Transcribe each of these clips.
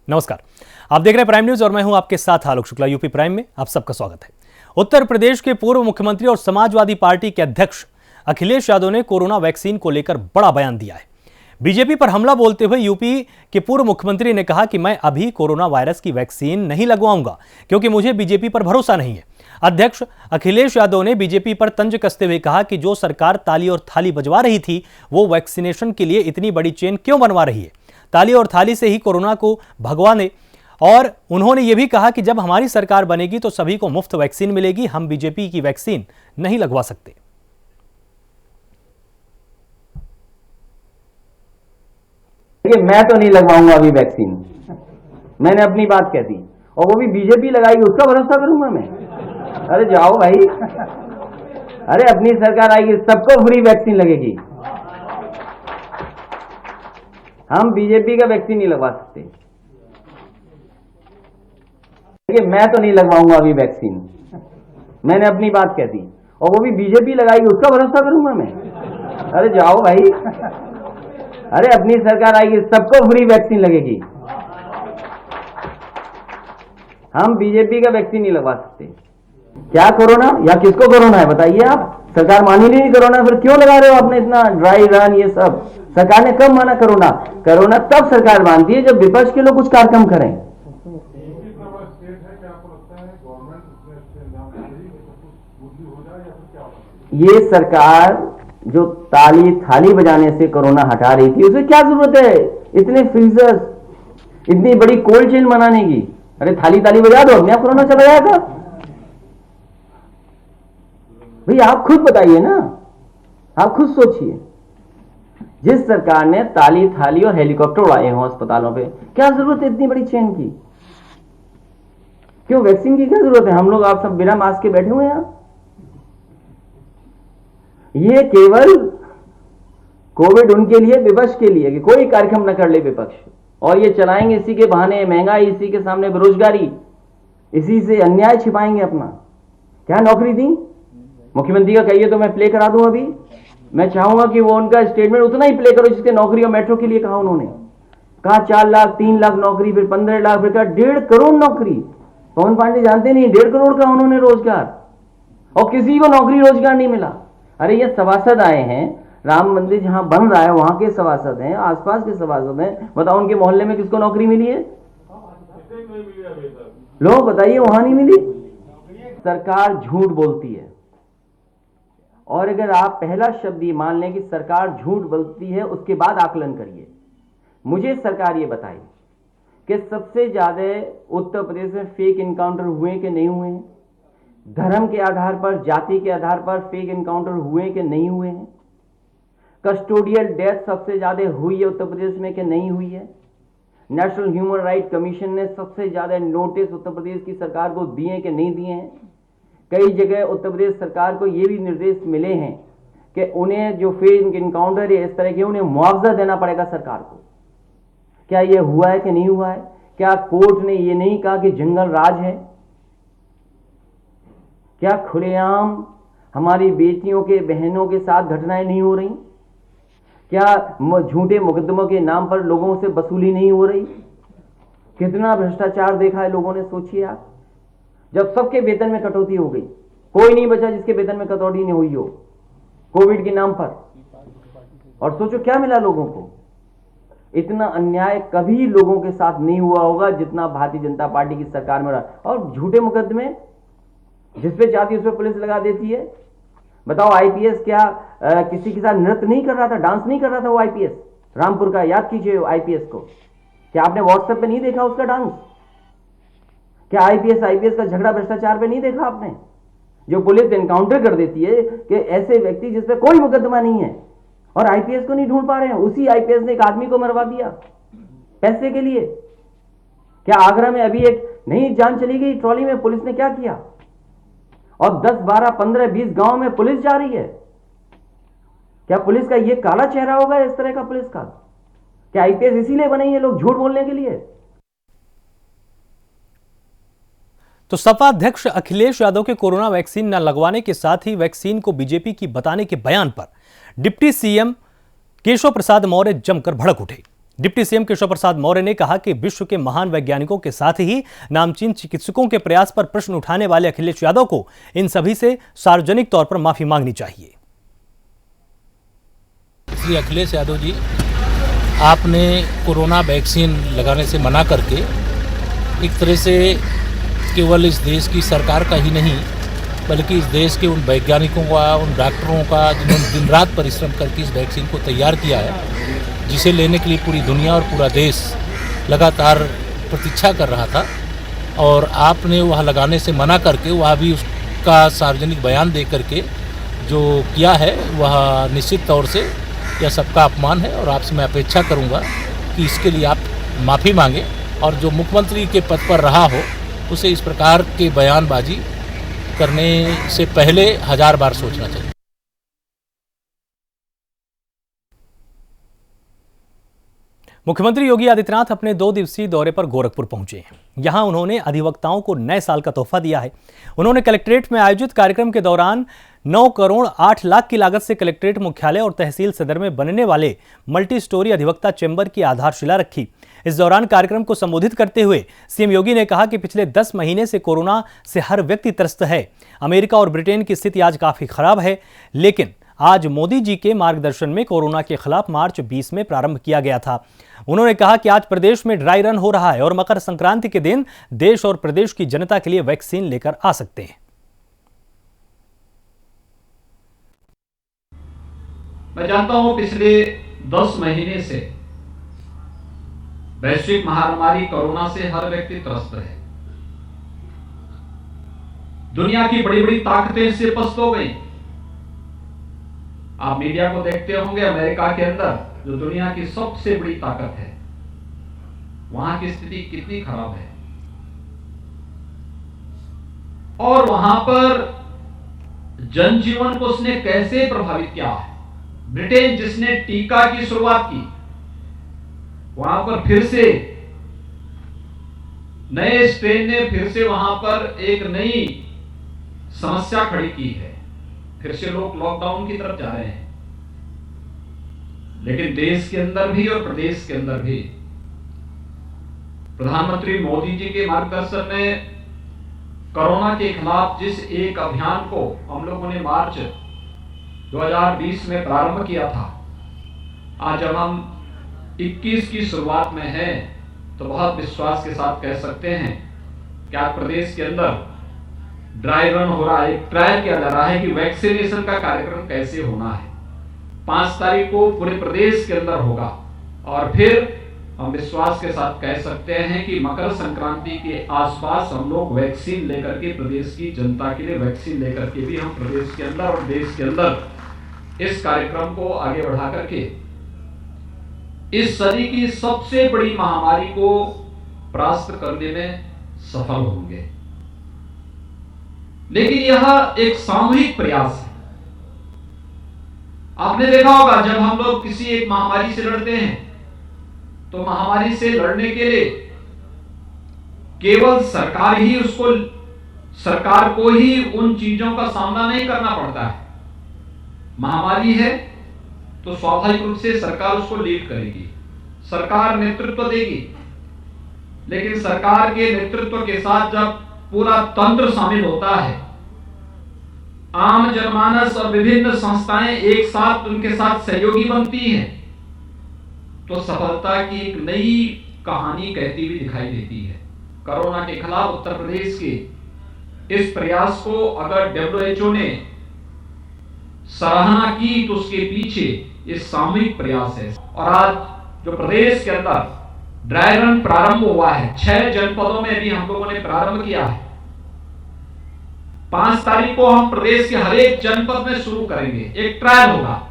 नमस्कार, आप देख रहे हैं प्राइम न्यूज और मैं हूं आपके साथ आलोक शुक्ला। यूपी प्राइम में आप सबका स्वागत है। उत्तर प्रदेश के पूर्व मुख्यमंत्री और समाजवादी पार्टी के अध्यक्ष अखिलेश यादव ने कोरोना वैक्सीन को लेकर बड़ा बयान दिया है। बीजेपी पर हमला बोलते हुए यूपी के पूर्व मुख्यमंत्री ने कहा कि मैं अभी कोरोना वायरस की वैक्सीन नहीं लगवाऊंगा क्योंकि मुझे बीजेपी पर भरोसा नहीं है। अध्यक्ष अखिलेश यादव ने बीजेपी पर तंज कसते हुए कहा कि जो सरकार ताली और थाली बजवा रही थी वो वैक्सीनेशन के लिए इतनी बड़ी चेन क्यों बनवा रही है। ताली और थाली से ही कोरोना को भगवाने। और उन्होंने यह भी कहा कि जब हमारी सरकार बनेगी तो सभी को मुफ्त वैक्सीन मिलेगी, हम बीजेपी की वैक्सीन नहीं लगवा सकते। मैं तो नहीं लगवाऊंगा अभी वैक्सीन, मैंने अपनी बात कह दी और वो भी बीजेपी लगाएगी उसका भरोसा करूंगा मैं? अरे जाओ भाई, अरे अपनी सरकार आएगी सबको फ्री वैक्सीन लगेगी, हम बीजेपी का वैक्सीन नहीं लगवा सकते। मैं तो नहीं लगवाऊंगा अभी वैक्सीन, मैंने अपनी बात कह दी और वो भी बीजेपी लगाएगी उसका भरोसा करूंगा मैं? अरे जाओ भाई, अरे अपनी सरकार आएगी सबको फ्री वैक्सीन लगेगी, हम बीजेपी का वैक्सीन नहीं लगवा सकते। क्या कोरोना या किसको कोरोना है बताइए आप? सरकार मान ही नहीं कोरोना, फिर क्यों लगा रहे हो आपने इतना ड्राई रन? ये सब सरकार ने कब माना कोरोना? कोरोना तब सरकार मानती है जब विपक्ष के लोग कुछ कार्यक्रम करें। ये सरकार जो ताली थाली बजाने से कोरोना हटा रही थी उसे क्या जरूरत है इतने फ्रीजर्स, इतनी बड़ी कोल्ड चेन बनाने की? अरे थाली ताली बजा दो, अपने आप कोरोना चला जाएगा। भाई आप खुद बताइए ना, आप खुद सोचिए, जिस सरकार ने ताली थाली और हेलीकॉप्टर उड़ाए हों अस्पतालों पे, क्या जरूरत है इतनी बड़ी चेन की? क्यों वैक्सीन की क्या जरूरत है? हम लोग आप सब बिना मास्क के बैठे हुए हैं यहां। ये केवल कोविड उनके लिए, विपक्ष के लिए कि कोई कार्यक्रम न कर ले विपक्ष, और ये चलाएंगे इसी के बहाने महंगाई, इसी के सामने बेरोजगारी, इसी से अन्याय छिपाएंगे अपना। क्या नौकरी दी? मुख्यमंत्री का कहिए तो मैं प्ले करा दूं। अभी मैं चाहूंगा कि वो उनका स्टेटमेंट उतना ही प्ले करो जिसके नौकरी और मेट्रो के लिए कहा उन्होंने। कहा 4 लाख, 3 लाख नौकरी, फिर 15 लाख, फिर कहा 1.5 करोड़ नौकरी। पवन पांडे जानते नहीं 1.5 करोड़ का उन्होंने रोजगार, और किसी को नौकरी रोजगार नहीं मिला। अरे ये सभासद आए हैं, राम मंदिर जहां बन रहा है वहां के सभासद हैं, आसपास के सभासद हैं, बताओ उनके मोहल्ले में किसको नौकरी मिली है? लो बताइए, वहां नहीं मिली। सरकार झूठ बोलती है, और अगर आप पहला शब्द ये मान लें कि सरकार झूठ बोलती है, उसके बाद आकलन करिए। मुझे सरकार ये बताई कि सबसे ज्यादा उत्तर प्रदेश में फेक इनकाउंटर हुए कि नहीं हुए हैं? धर्म के आधार पर, जाति के आधार पर फेक इनकाउंटर हुए कि नहीं हुए हैं? कस्टोडियल डेथ सबसे ज्यादा हुई है उत्तर प्रदेश में कि नहीं हुई है? नेशनल ह्यूमन राइट कमीशन ने सबसे ज्यादा नोटिस उत्तर प्रदेश की सरकार को दिए कि नहीं दिए हैं? कई जगह उत्तर प्रदेश सरकार को यह भी निर्देश मिले हैं कि उन्हें जो फेक इनकाउंटर है इस तरह के, उन्हें मुआवजा देना पड़ेगा सरकार को। क्या यह हुआ है कि नहीं हुआ है? क्या कोर्ट ने यह नहीं कहा कि जंगल राज है? क्या खुलेआम हमारी बेटियों के, बहनों के साथ घटनाएं नहीं हो रही? क्या झूठे मुकदमों के नाम पर लोगों से वसूली नहीं हो रही? कितना भ्रष्टाचार देखा है लोगों ने, सोचिए आप। जब सबके वेतन में कटौती हो गई, कोई नहीं बचा जिसके वेतन में कटौती नहीं हुई हो कोविड के नाम पर, और सोचो क्या मिला लोगों को। इतना अन्याय कभी लोगों के साथ नहीं हुआ होगा जितना भारतीय जनता पार्टी की सरकार में रहा। और झूठे मुकदमे जिस पे चाहती है उस पे पुलिस लगा देती है। बताओ आईपीएस क्या किसी के साथ नृत्य नहीं कर रहा था, डांस नहीं कर रहा था वो आईपीएस रामपुर का? याद कीजिए आईपीएस को, क्या आपने व्हाट्सएप पे नहीं देखा उसका डांस? क्या आईपीएस का झगड़ा भ्रष्टाचार पे नहीं देखा आपने? जो पुलिस एनकाउंटर कर देती है कि ऐसे व्यक्ति जिस पे कोई मुकदमा नहीं है, और आईपीएस को नहीं ढूंढ पा रहे हैं। उसी आईपीएस ने एक आदमी को मरवा दिया पैसे के लिए। क्या आगरा में अभी एक नई जान चली गई ट्रॉली में, पुलिस ने क्या किया? और 10, 12, 15, 20 गांव में पुलिस जा रही है। क्या पुलिस का ये काला चेहरा होगा इस तरह का पुलिस का? क्या आईपीएस इसीलिए बने ये लोग झूठ बोलने के लिए? तो सपा अध्यक्ष अखिलेश यादव के कोरोना वैक्सीन न लगवाने के साथ ही वैक्सीन को बीजेपी की बताने के बयान पर डिप्टी सीएम केशव प्रसाद मौर्य जमकर भड़क उठे। डिप्टी सीएम केशव प्रसाद मौर्य ने कहा कि विश्व के महान वैज्ञानिकों के साथ ही नामचीन चिकित्सकों के प्रयास पर प्रश्न उठाने वाले अखिलेश यादव को इन सभी से सार्वजनिक तौर पर माफी मांगनी चाहिए। श्री अखिलेश यादव जी, आपने कोरोना वैक्सीन लगाने से मना करके एक तरह से केवल इस देश की सरकार का ही नहीं बल्कि इस देश के उन वैज्ञानिकों का, उन डॉक्टरों का जिन्होंने दिन रात परिश्रम करके इस वैक्सीन को तैयार किया है, जिसे लेने के लिए पूरी दुनिया और पूरा देश लगातार प्रतीक्षा कर रहा था, और आपने वह लगाने से मना करके वह भी उसका सार्वजनिक बयान दे करके जो किया है वह निश्चित तौर से यह सबका अपमान है। और आपसे मैं अपेक्षा करूंगा कि इसके लिए आप माफ़ी मांगें, और जो मुख्यमंत्री के पद पर रहा हो उसे इस प्रकार के बयानबाजी करने से पहले 1000 बार सोचना चाहिए। मुख्यमंत्री योगी आदित्यनाथ अपने 2 दिवसीय दौरे पर गोरखपुर पहुंचे हैं। यहां उन्होंने अधिवक्ताओं को नए साल का तोहफा दिया है। उन्होंने कलेक्ट्रेट में आयोजित कार्यक्रम के दौरान 9 करोड़ 8 लाख की लागत से कलेक्ट्रेट मुख्यालय और तहसील सदर में बनने वाले मल्टी स्टोरी अधिवक्ता चैम्बर की आधारशिला रखी। इस दौरान कार्यक्रम को संबोधित करते हुए सीएम योगी ने कहा कि पिछले 10 महीने से कोरोना से हर व्यक्ति त्रस्त है। अमेरिका और ब्रिटेन की स्थिति आज काफी खराब है, लेकिन आज मोदी जी के मार्गदर्शन में कोरोना के खिलाफ मार्च 20 में प्रारंभ किया गया था। उन्होंने कहा कि आज प्रदेश में ड्राई रन हो रहा है और मकर संक्रांति के दिन देश और प्रदेश की जनता के लिए वैक्सीन लेकर आ सकते हैं। मैं जानता हूं पिछले 10 महीने से वैश्विक महामारी कोरोना से हर व्यक्ति त्रस्त है। दुनिया की बड़ी बड़ी ताकतें इससे पस्त हो गई। आप मीडिया को देखते होंगे, अमेरिका के अंदर जो दुनिया की सबसे बड़ी ताकत है, वहां की स्थिति कितनी खराब है, और वहां पर जनजीवन को उसने कैसे प्रभावित किया है। ब्रिटेन जिसने टीका की शुरुआत की, वहां पर फिर से नए स्ट्रेन ने फिर से वहां पर एक नई समस्या खड़ी की है। फिर से लोग लॉकडाउन की तरफ जा रहे हैं, लेकिन देश के अंदर भी और प्रदेश के अंदर भी प्रधानमंत्री मोदी जी के मार्गदर्शन में कोरोना के खिलाफ जिस एक अभियान को हम लोगों ने मार्च 2020 में प्रारंभ किया था, आज जब हम 21 की शुरुआत में हैं, तो बहुत विश्वास के साथ कह सकते हैं कि आज प्रदेश के अंदर ड्राई रन हो रहा है। ट्रायल किया जा रहा है कि वैक्सीनेशन का कार्यक्रम कैसे होना है। 5 तारीख को पूरे प्रदेश के अंदर होगा, और फिर हम विश्वास के साथ कह सकते हैं कि मकर संक्रांति के आसपास हम लोग वैक्सीन लेकर के, प्रदेश की जनता के लिए वैक्सीन लेकर के भी हम प्रदेश के अंदर और देश के अंदर इस कार्यक्रम को आगे बढ़ा करके इस सदी की सबसे बड़ी महामारी को परास्त करने में सफल होंगे। लेकिन यह एक सामूहिक प्रयास है। आपने देखा होगा, जब हम लोग किसी एक महामारी से लड़ते हैं तो महामारी से लड़ने के लिए केवल सरकार को ही उन चीजों का सामना नहीं करना पड़ता है। महामारी है तो स्वाभाविक रूप से सरकार उसको लीड करेगी, सरकार नेतृत्व देगी, लेकिन सरकार के नेतृत्व के साथ जब पूरा तंत्र शामिल होता है, आम जनमानस और विभिन्न संस्थाएं एक साथ उनके साथ सहयोगी बनती हैं, तो सफलता की एक नई कहानी कहती हुई दिखाई देती है। कोरोना के खिलाफ उत्तर प्रदेश के इस प्रयास को अगर WHO ने सराहना की तो उसके पीछे ये सामूहिक प्रयास है। और आज जो प्रदेश के अंदर ड्राई रन प्रारंभ हुआ है, 6 जनपदों में भी हम लोगों ने प्रारंभ किया है। 5 तारीख को हम प्रदेश के हर एक जनपद में शुरू करेंगे, एक ट्रायल होगा,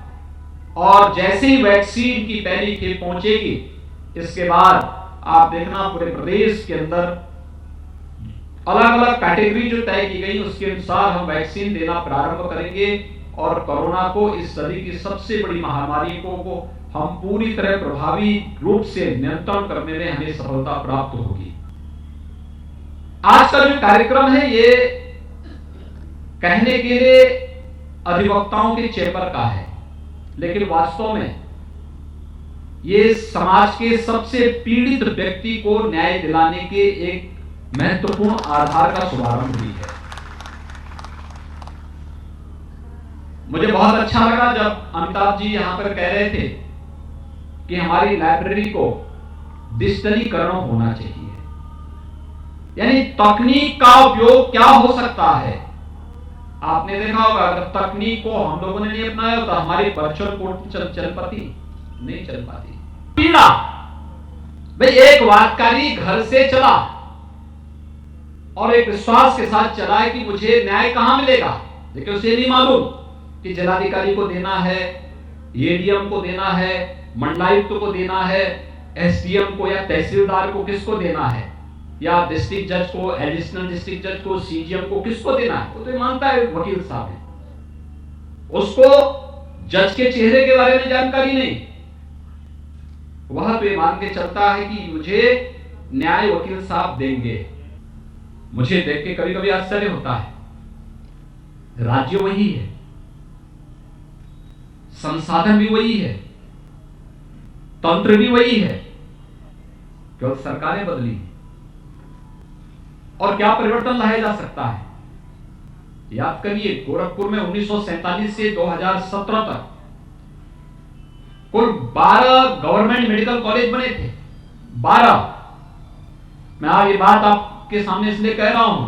और जैसे ही वैक्सीन की पहली खेप पहुंचेगी, इसके बाद आप देखना पूरे प्रदेश के अंदर अलग अलग कैटेगरी जो तय की गई उसके अनुसार हम वैक्सीन देना प्रारंभ करेंगे, और कोरोना को, इस सदी की सबसे बड़ी महामारी को हम पूरी तरह प्रभावी रूप से नियंत्रण करने में हमें सफलता प्राप्त होगी। आज का जो कार्यक्रम है ये कहने के लिए अधिवक्ताओं के चैम्बर का है, लेकिन वास्तव में ये समाज के सबसे पीड़ित व्यक्ति को न्याय दिलाने के एक महत्वपूर्ण आधार का शुभारंभ हुई है। मुझे बहुत अच्छा लगा जब अमिताभ जी यहां पर कह रहे थे कि हमारी लाइब्रेरी को डिजिटलीकरण होना चाहिए, यानी तकनीक का उपयोग क्या हो सकता है। आपने देखा होगा अगर तकनीक को हम लोगों ने नहीं अपनाया तो हमारी वर्चुअल कोर्ट चल पाती नहीं चल पाती। पीड़ा भाई एक वादकारी घर से चला और एक विश्वास के साथ चला है कि मुझे न्याय कहां मिलेगा, लेकिन उसे नहीं मालूम कि जिलाधिकारी को देना है, एडीएम को देना है, मंडलायुक्त को देना है, एसडीएम को या तहसीलदार को किसको देना है, या डिस्ट्रिक्ट जज को, एडिशनल डिस्ट्रिक्ट जज को, सीजीएम को किसको देना है। वो तो मानता है वकील साहब है, उसको जज के चेहरे के बारे में जानकारी नहीं, वह तो ये मान के चलता है कि मुझे न्याय वकील साहब देंगे। मुझे देख के कभी कभी आश्चर्य होता है, राज्य वही है, संसाधन भी वही है, तंत्र भी वही है, केवल सरकारें बदली हैं। और क्या परिवर्तन लाया जा सकता है। याद करिए गोरखपुर में 1947 से 2017 तक कुल 12 गवर्नमेंट मेडिकल कॉलेज बने थे। 12। मैं आज ये बात आपके सामने इसलिए कह रहा हूं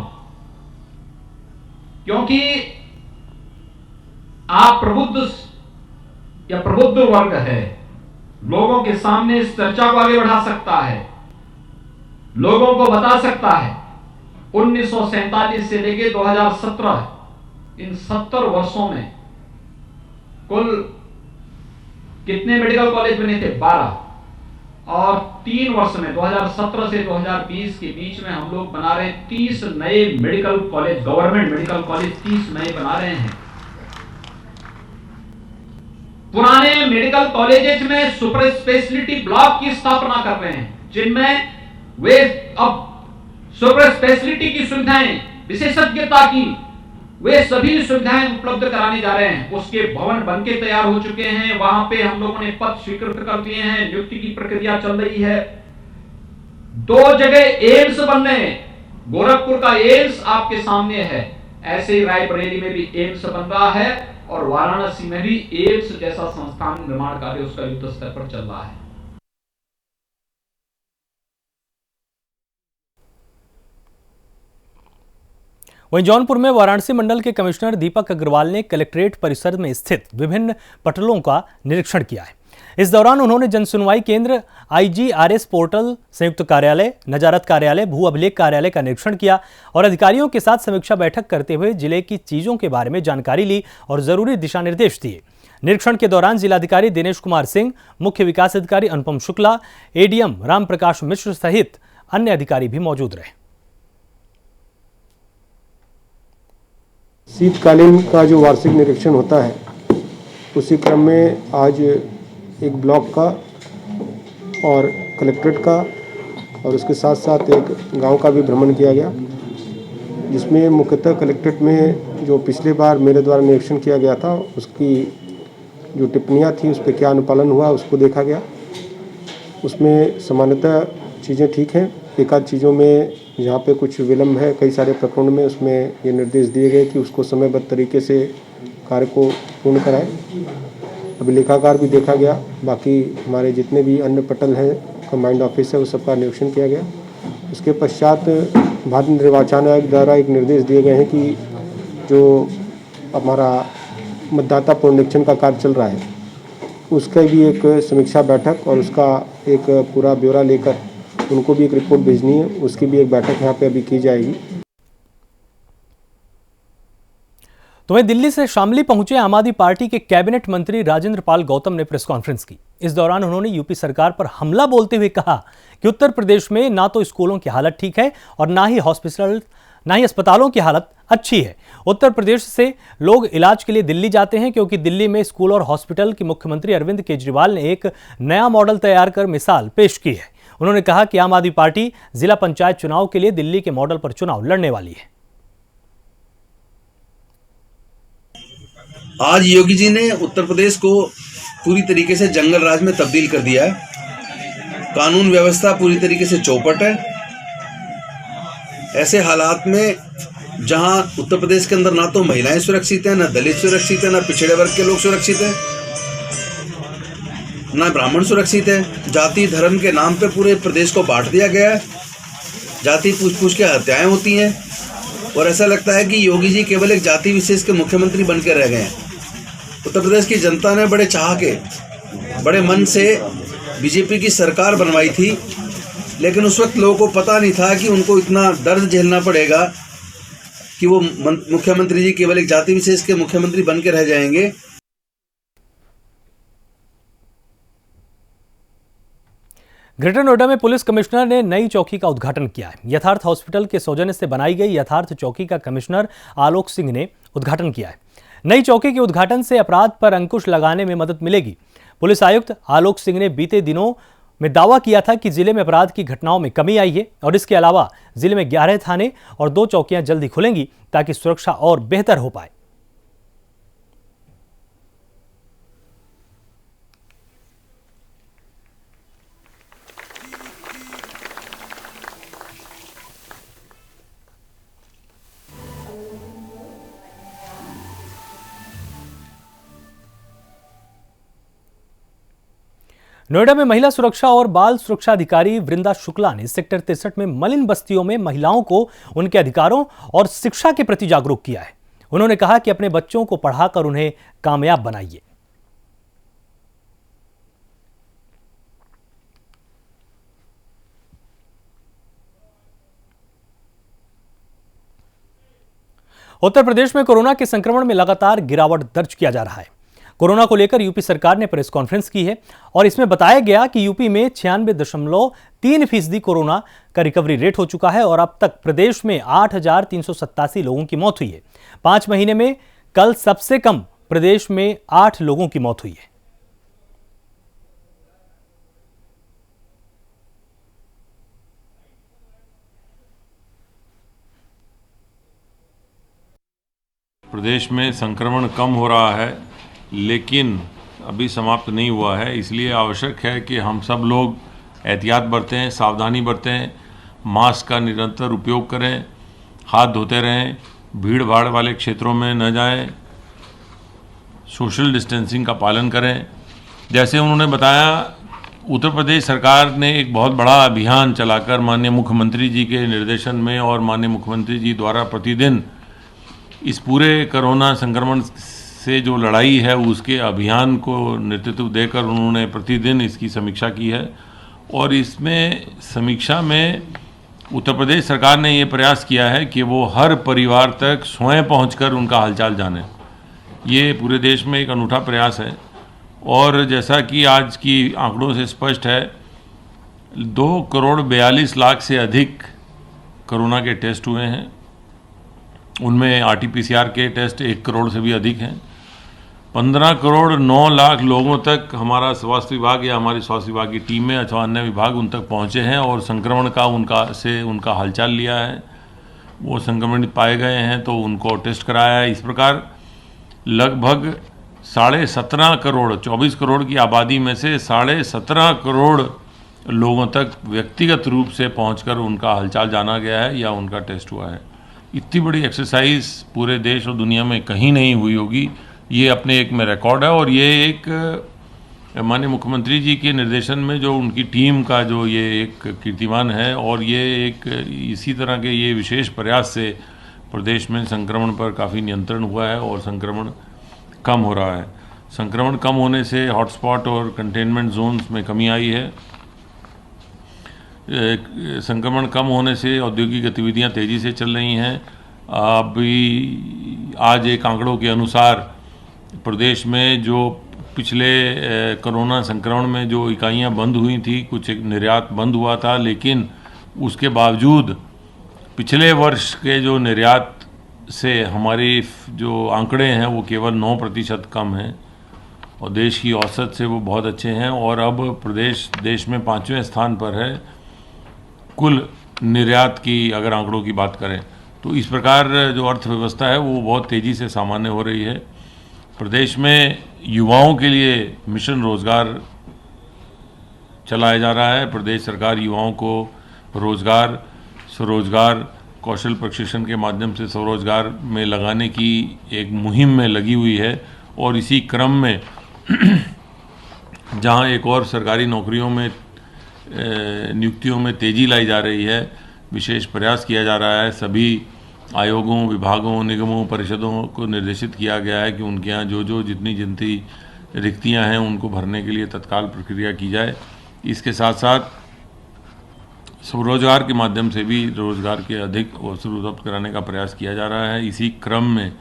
क्योंकि आप प्रबुद्ध या प्रबुद्ध वर्ग है, लोगों के सामने इस चर्चा को आगे बढ़ा सकता है, लोगों को बता सकता है 1947 से लेकर 2017 इन 70 वर्षों में कुल कितने मेडिकल कॉलेज बने थे? 12। और 3 वर्ष में 2017 से 2020 के बीच में हम लोग बना रहे 30 नए medical college, government medical college 30 नए बना रहे हैं। पुराने मेडिकल कॉलेजेस में सुपर स्पेशलिटी ब्लॉक की स्थापना कर रहे हैं, जिनमें वे अब सुपर स्पेशलिटी की सुविधाएं, विशेषज्ञता की वे सभी सुविधाएं उपलब्ध कराने जा रहे हैं। उसके भवन बनके तैयार हो चुके हैं, वहां पे हम लोगों ने पद स्वीकृत कर दिए हैं, नियुक्ति की प्रक्रिया चल रही है। 2 जगह एम्स बन रहे हैं, गोरखपुर का एम्स आपके सामने है, ऐसे ही रायबरेली में भी एम्स बन रहा है और वाराणसी में भी एम्स जैसा संस्थान निर्माण कार्य उसका युद्ध स्तर पर चल रहा है। वहीं जौनपुर में वाराणसी मंडल के कमिश्नर दीपक अग्रवाल ने कलेक्ट्रेट परिसर में स्थित विभिन्न पटलों का निरीक्षण किया है। इस दौरान उन्होंने जनसुनवाई केंद्र, आईजीआरएस पोर्टल, संयुक्त कार्यालय, नजारत कार्यालय, भू अभिलेख कार्यालय का निरीक्षण किया और अधिकारियों के साथ समीक्षा बैठक करते हुए जिले की चीजों के बारे में जानकारी ली और जरूरी दिशा निर्देश दिए। निरीक्षण के दौरान जिलाधिकारी दिनेश कुमार सिंह, मुख्य विकास अधिकारी अनुपम शुक्ला, एडीएम रामप्रकाश मिश्र सहित अन्य अधिकारी भी मौजूद रहे। शीतकालीन का जो वार्षिक निरीक्षण होता है उसी क्रम में आज एक ब्लॉक का और कलेक्ट्रेट का और उसके साथ साथ एक गांव का भी भ्रमण किया गया, जिसमें मुख्यतः कलेक्ट्रेट में जो पिछले बार मेरे द्वारा निरीक्षण किया गया था उसकी जो टिप्पणियां थी उस पर क्या अनुपालन हुआ उसको देखा गया। उसमें सामान्यतः चीज़ें ठीक हैं, एक आध चीज़ों में जहाँ पे कुछ विलम्ब है कई सारे प्रकरणों में, उसमें ये निर्देश दिए गए कि उसको समयबद्ध तरीके से कार्य को पूर्ण कराएं। अभिलेखागार भी देखा गया, बाकी हमारे जितने भी अन्य पटल हैं, कमांड ऑफिस है, उस सबका निरीक्षण किया गया। उसके पश्चात भारत निर्वाचन आयोग द्वारा एक निर्देश दिए गए हैं कि जो हमारा मतदाता पुनरीक्षण का कार्य चल रहा है उसका भी एक समीक्षा बैठक और उसका एक पूरा ब्यौरा लेकर उनको भी एक रिपोर्ट भेजनी है, उसकी भी एक बैठक यहाँ पे अभी की जाएगी। तो वहीं दिल्ली से शामली पहुंचे आम आदमी पार्टी के कैबिनेट मंत्री राजेंद्र पाल गौतम ने प्रेस कॉन्फ्रेंस की। इस दौरान उन्होंने यूपी सरकार पर हमला बोलते हुए कहा कि उत्तर प्रदेश में ना तो स्कूलों की हालत ठीक है और ना ही अस्पतालों की हालत अच्छी है। उत्तर प्रदेश से लोग इलाज के लिए दिल्ली जाते हैं क्योंकि दिल्ली में स्कूल और हॉस्पिटल की मुख्यमंत्री अरविंद केजरीवाल ने एक नया मॉडल तैयार कर मिसाल पेश की है। उन्होंने कहा कि आम आदमी पार्टी जिला पंचायत चुनाव के लिए दिल्ली के मॉडल पर चुनाव लड़ने वाली है। आज योगी जी ने उत्तर प्रदेश को पूरी तरीके से जंगल राज में तब्दील कर दिया है। कानून व्यवस्था पूरी तरीके से चौपट है। ऐसे हालात में जहां उत्तर प्रदेश के अंदर ना तो महिलाएं सुरक्षित हैं, ना दलित सुरक्षित हैं, ना पिछड़े वर्ग के लोग सुरक्षित हैं, ना ब्राह्मण सुरक्षित है। जाति धर्म के नाम पे पूरे प्रदेश को बांट दिया गया है। जाति पूछ के हत्याएं होती हैं और ऐसा लगता है कि योगी जी केवल एक जाति विशेष के मुख्यमंत्री बनकर रह गए हैं। उत्तर प्रदेश की जनता ने बड़े चाह के, बड़े मन से बीजेपी की सरकार बनवाई थी, लेकिन उस वक्त लोगों को पता नहीं था कि उनको इतना दर्द झेलना पड़ेगा कि वो मुख्यमंत्री जी केवल एक जाति विशेष के मुख्यमंत्री बन के रह जाएंगे। ग्रेटर नोएडा में पुलिस कमिश्नर ने नई चौकी का उद्घाटन किया है। यथार्थ हॉस्पिटल के सौजन्य से बनाई गई यथार्थ चौकी का कमिश्नर आलोक सिंह ने उद्घाटन किया है। नई चौकी के उद्घाटन से अपराध पर अंकुश लगाने में मदद मिलेगी। पुलिस आयुक्त आलोक सिंह ने बीते दिनों में दावा किया था कि जिले में अपराध की घटनाओं में कमी आई है और इसके अलावा जिले में 11 थाने और 2 चौकियां जल्दी खुलेंगी ताकि सुरक्षा और बेहतर हो पाए। नोएडा में महिला सुरक्षा और बाल सुरक्षा अधिकारी वृंदा शुक्ला ने सेक्टर 63 में मलिन बस्तियों में महिलाओं को उनके अधिकारों और शिक्षा के प्रति जागरूक किया है। उन्होंने कहा कि अपने बच्चों को पढ़ाकर उन्हें कामयाब बनाइए। उत्तर प्रदेश में कोरोना के संक्रमण में लगातार गिरावट दर्ज किया जा रहा है। कोरोना को लेकर यूपी सरकार ने प्रेस कॉन्फ्रेंस की है और इसमें बताया गया कि यूपी में 96.3% कोरोना का रिकवरी रेट हो चुका है और अब तक प्रदेश में 8,387 लोगों की मौत हुई है। 5 महीने में कल सबसे कम प्रदेश में 8 लोगों की मौत हुई है। प्रदेश में संक्रमण कम हो रहा है, लेकिन अभी समाप्त नहीं हुआ है। इसलिए आवश्यक है कि हम सब लोग एहतियात बरतें, सावधानी बरतें, मास्क का निरंतर उपयोग करें, हाथ धोते रहें, भीड़ भाड़ वाले क्षेत्रों में न जाएं, सोशल डिस्टेंसिंग का पालन करें। जैसे उन्होंने बताया, उत्तर प्रदेश सरकार ने एक बहुत बड़ा अभियान चलाकर माननीय मुख्यमंत्री जी के निर्देशन में और माननीय मुख्यमंत्री जी द्वारा प्रतिदिन इस पूरे कोरोना संक्रमण से जो लड़ाई है उसके अभियान को नेतृत्व देकर उन्होंने प्रतिदिन इसकी समीक्षा की है। और इसमें समीक्षा में उत्तर प्रदेश सरकार ने ये प्रयास किया है कि वो हर परिवार तक स्वयं पहुंचकर उनका हालचाल जाने। ये पूरे देश में एक अनूठा प्रयास है। और जैसा कि आज की आंकड़ों से स्पष्ट है, 2,42,00,000 से अधिक कोरोना के टेस्ट हुए हैं। उनमें RT-PCR के टेस्ट 1 करोड़ से भी अधिक हैं। 15,09,00,000 लोगों तक हमारा स्वास्थ्य विभाग या हमारी स्वास्थ्य विभाग की टीमें अथवा अन्य विभाग उन तक पहुंचे हैं और संक्रमण का उनका हालचाल लिया है। वो संक्रमित पाए गए हैं तो उनको टेस्ट कराया है। इस प्रकार लगभग 17.5 करोड़, 24 करोड़ की आबादी में से 17.5 करोड़ लोगों तक व्यक्तिगत रूप से पहुंचकर उनका हालचाल जाना गया है या उनका टेस्ट हुआ है। इतनी बड़ी एक्सरसाइज पूरे देश और दुनिया में कहीं नहीं हुई होगी। ये अपने एक में रिकॉर्ड है और ये एक माननीय मुख्यमंत्री जी के निर्देशन में जो उनकी टीम का जो ये एक कीर्तिमान है और ये एक इसी तरह के ये विशेष प्रयास से प्रदेश में संक्रमण पर काफ़ी नियंत्रण हुआ है और संक्रमण कम हो रहा है। संक्रमण कम होने से हॉटस्पॉट और कंटेनमेंट जोन्स में कमी आई है। संक्रमण कम होने से औद्योगिक गतिविधियां तेज़ी से चल रही हैं। अभी आज एक आंकड़ों के अनुसार प्रदेश में जो पिछले कोरोना संक्रमण में जो इकाइयां बंद हुई थी, कुछ एक निर्यात बंद हुआ था, लेकिन उसके बावजूद पिछले वर्ष के जो निर्यात से हमारी जो आंकड़े हैं वो केवल 9% कम हैं और देश की औसत से वो बहुत अच्छे हैं। और अब प्रदेश देश में 5वें स्थान पर है कुल निर्यात की अगर आंकड़ों की बात करें तो। इस प्रकार जो अर्थव्यवस्था है वो बहुत तेज़ी से सामान्य हो रही है। प्रदेश में युवाओं के लिए मिशन रोजगार चलाया जा रहा है। प्रदेश सरकार युवाओं को रोजगार, स्वरोजगार, कौशल प्रशिक्षण के माध्यम से स्वरोजगार में लगाने की एक मुहिम में लगी हुई है और इसी क्रम में जहां एक और सरकारी नौकरियों में नियुक्तियों में तेजी लाई जा रही है, विशेष प्रयास किया जा रहा है। सभी आयोगों, विभागों, निगमों, परिषदों को निर्देशित किया गया है कि उनके यहाँ जो जितनी रिक्तियां हैं उनको भरने के लिए तत्काल प्रक्रिया की जाए। इसके साथ साथ स्वरोजगार के माध्यम से भी रोजगार के अधिक अवसर उपलब्ध कराने का प्रयास किया जा रहा है। इसी क्रम में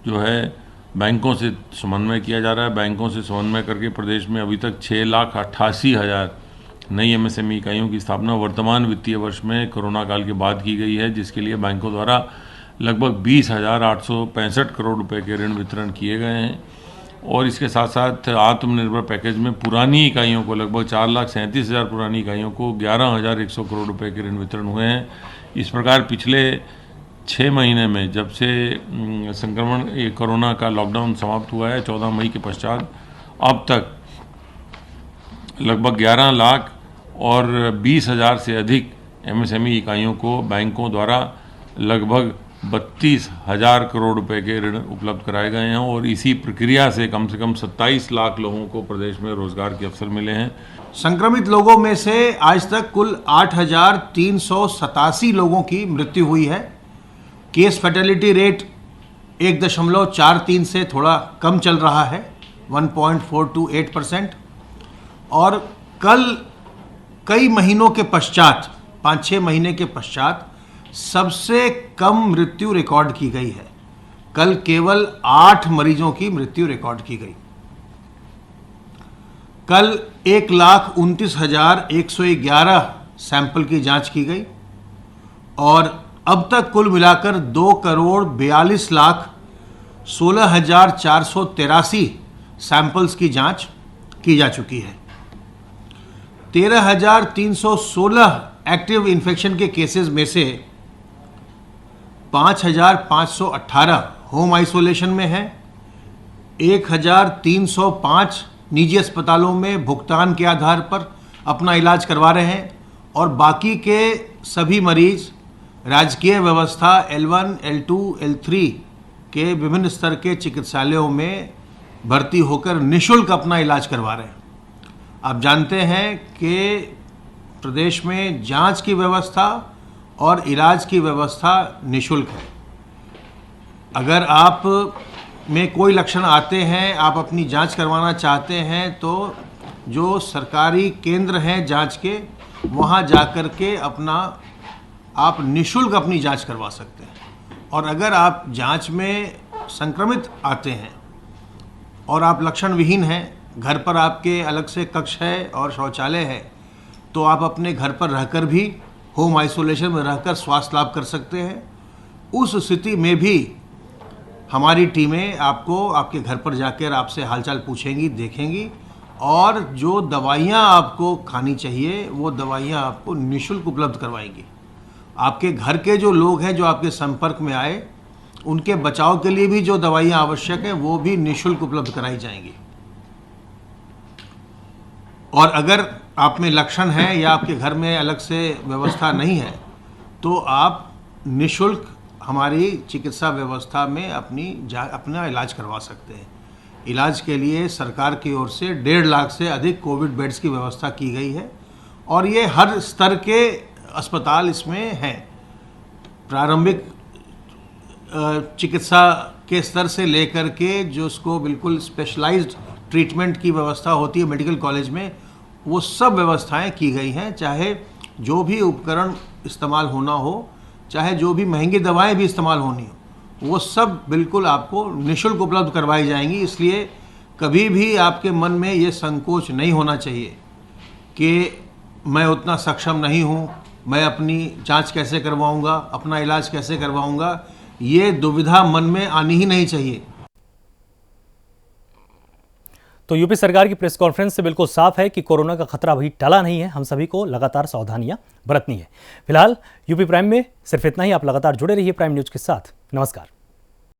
जो है बैंकों से समन्वय किया जा रहा है। बैंकों से समन्वय करके प्रदेश में अभी तक 6,88,000 नई MSME इकाइयों की स्थापना वर्तमान वित्तीय वर्ष में कोरोना काल के बाद की गई है, जिसके लिए बैंकों द्वारा लगभग 20,865 करोड़ रुपए के ऋण वितरण किए गए हैं। और इसके साथ साथ आत्मनिर्भर पैकेज में पुरानी इकाइयों को लगभग 4,37,000 पुरानी इकाइयों को 11,100 करोड़ रुपए के ऋण वितरण हुए हैं। इस प्रकार पिछले 6 महीने में जब से संक्रमण कोरोना का लॉकडाउन समाप्त हुआ है 14 मई के पश्चात अब तक लगभग 11 लाख और 20,000 से अधिक MSME इकाइयों को बैंकों द्वारा लगभग 32,000 करोड़ रुपए के ऋण उपलब्ध कराए गए हैं और इसी प्रक्रिया से कम 27 लाख लोगों को प्रदेश में रोजगार के अवसर मिले हैं। संक्रमित लोगों में से आज तक कुल 8,387 लोगों की मृत्यु हुई है। केस फैटेलिटी रेट 1.43 से थोड़ा कम चल रहा है, 1.428%। और कल कई महीनों के पश्चात, 5-6 महीने के पश्चात सबसे कम मृत्यु रिकॉर्ड की गई है। कल केवल 8 मरीजों की मृत्यु रिकॉर्ड की गई। कल 1,29,111 सैंपल की जांच की गई और अब तक कुल मिलाकर 2,42,16,483 सैंपल्स की जांच की जा चुकी है। 13,316 एक्टिव इन्फेक्शन के केसेस में से 5,518 होम आइसोलेशन में हैं, 1,305 निजी अस्पतालों में भुगतान के आधार पर अपना इलाज करवा रहे हैं और बाकी के सभी मरीज राजकीय व्यवस्था L1, L2, L3 के विभिन्न स्तर के चिकित्सालयों में भर्ती होकर निःशुल्क अपना इलाज करवा रहे हैं। आप जानते हैं कि प्रदेश में जांच की व्यवस्था और इलाज की व्यवस्था निःशुल्क है। अगर आप में कोई लक्षण आते हैं, आप अपनी जांच करवाना चाहते हैं, तो जो सरकारी केंद्र हैं जांच के, वहां जाकर के आप निःशुल्क अपनी जांच करवा सकते हैं। और अगर आप जांच में संक्रमित आते हैं और आप लक्षण विहीन हैं, घर पर आपके अलग से कक्ष है और शौचालय है, तो आप अपने घर पर रहकर भी होम आइसोलेशन में रहकर स्वास्थ्य लाभ कर सकते हैं। उस स्थिति में भी हमारी टीमें आपको आपके घर पर जाकर आपसे हालचाल पूछेंगी, देखेंगी और जो दवाइयाँ आपको खानी चाहिए वो दवाइयाँ आपको निःशुल्क उपलब्ध करवाएंगी। आपके घर के जो लोग हैं जो आपके संपर्क में आए, उनके बचाव के लिए भी जो दवाइयाँ आवश्यक हैं वो भी निःशुल्क उपलब्ध कराई जाएंगी। और अगर आप में लक्षण है या आपके घर में अलग से व्यवस्था नहीं है, तो आप निःशुल्क हमारी चिकित्सा व्यवस्था में अपना इलाज करवा सकते हैं। इलाज के लिए सरकार की ओर से 1.5 लाख से अधिक कोविड बेड्स की व्यवस्था की गई है और ये हर स्तर के अस्पताल इसमें हैं। प्रारंभिक चिकित्सा के स्तर से लेकर के जो उसको बिल्कुल स्पेशलाइज्ड ट्रीटमेंट की व्यवस्था होती है मेडिकल कॉलेज में, वो सब व्यवस्थाएं की गई हैं। चाहे जो भी उपकरण इस्तेमाल होना हो, चाहे जो भी महंगी दवाएं भी इस्तेमाल होनी हो, वो सब बिल्कुल आपको निःशुल्क उपलब्ध करवाई जाएंगी। इसलिए कभी भी आपके मन में ये संकोच नहीं होना चाहिए कि मैं उतना सक्षम नहीं हूँ, मैं अपनी जांच कैसे करवाऊँगा, अपना इलाज कैसे करवाऊँगा, ये दुविधा मन में आनी ही नहीं चाहिए। तो यूपी सरकार की प्रेस कॉन्फ्रेंस से बिल्कुल साफ है कि कोरोना का खतरा अभी टला नहीं है। हम सभी को लगातार सावधानियां बरतनी है। फिलहाल यूपी प्राइम में सिर्फ इतना ही। आप लगातार जुड़े रहिए प्राइम न्यूज के साथ। नमस्कार।